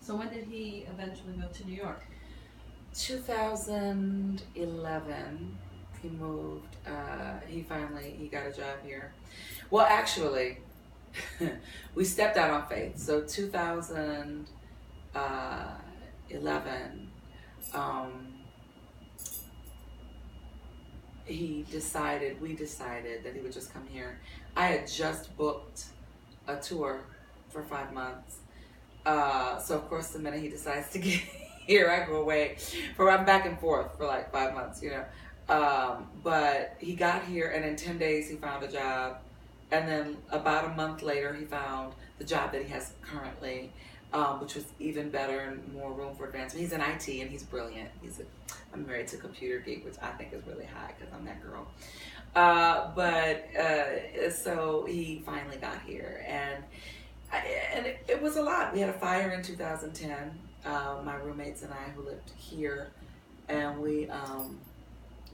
So when did he eventually move to New York? 2011, he moved. He got a job here. Well, actually, we stepped out on faith. So 2011, um, we decided that he would just come here. I had just booked a tour for 5 months. So of course, the minute he decides to get here, I go away. I'm back and forth for like 5 months, you know. But he got here, and in 10 days, he found a job, and then about a month later, he found the job that he has currently, which was even better and more room for advancement. He's in IT, and he's brilliant. I'm married to a computer geek, which I think is really high because I'm that girl. So he finally got here, and it was a lot. We had a fire in 2010. My roommates and I, who lived here, and we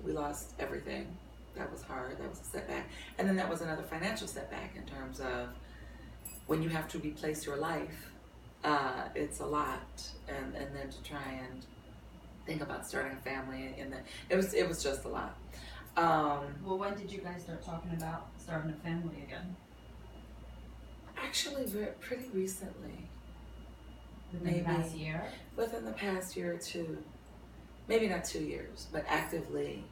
lost everything. That was hard. That was a setback, and then that was another financial setback in terms of when you have to replace your life. It's a lot, and then to try and think about starting a family, and then it was just a lot. Well, when did you guys start talking about starting a family again? Actually, pretty recently. Within the past year? Within the past year or two. Maybe not 2 years, but actively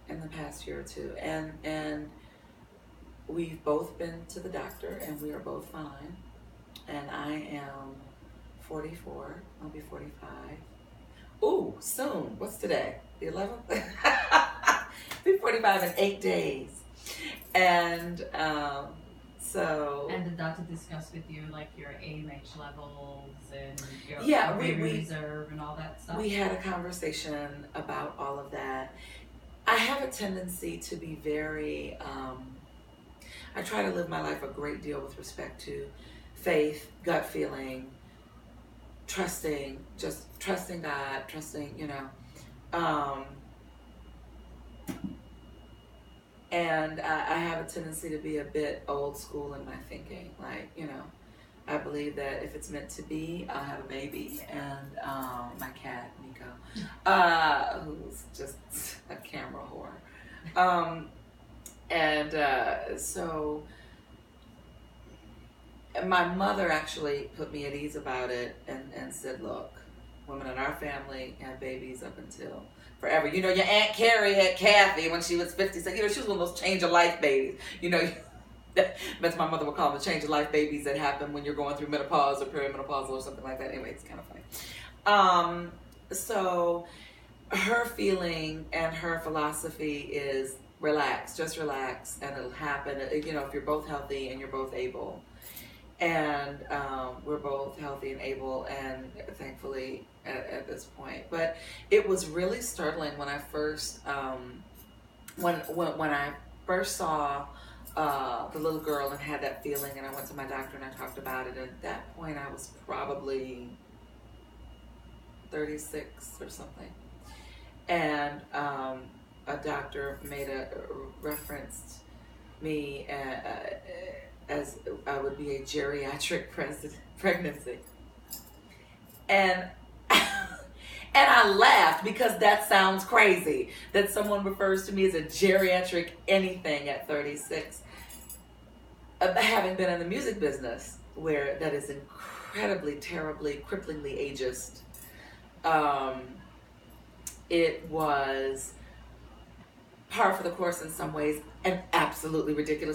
in the past year or two. And we've both been to the doctor, and we are both fine. And I am 44. I'll be 45. Ooh, soon. What's today? The 11th? I'll be 45 in 8 days. And so... And did doctor discuss with you like your AMH levels and your we reserve and all that stuff? We had a conversation about all of that. I have a tendency to be very... I try to live my life a great deal with respect to faith, gut feeling, trusting God, trusting, and I have a tendency to be a bit old school in my thinking. Like, I believe that if it's meant to be, I'll have a baby. And my cat, Nico, who's just a camera whore. So my mother actually put me at ease about it and said, look, women in our family have babies up until forever. Your Aunt Carrie had Kathy when she was 50. So, she was one of those change of life babies. That's my mother would call them the change of life babies that happen when you're going through menopause or perimenopausal or something like that. Anyway, it's kind of funny. So her feeling and her philosophy is relax, just relax, and it'll happen. If you're both healthy and you're both able. And we're both healthy and able, and thankfully at this point. But it was really startling when I first when I first saw the little girl and had that feeling, and I went to my doctor and I talked about it. And at that point, I was probably 36 or something, and a doctor made a reference me as I would be a geriatric pregnancy. And and I laughed because that sounds crazy that someone refers to me as a geriatric anything at 36. Having been in the music business, where that is incredibly, terribly, cripplingly ageist, it was par for the course in some ways and absolutely ridiculous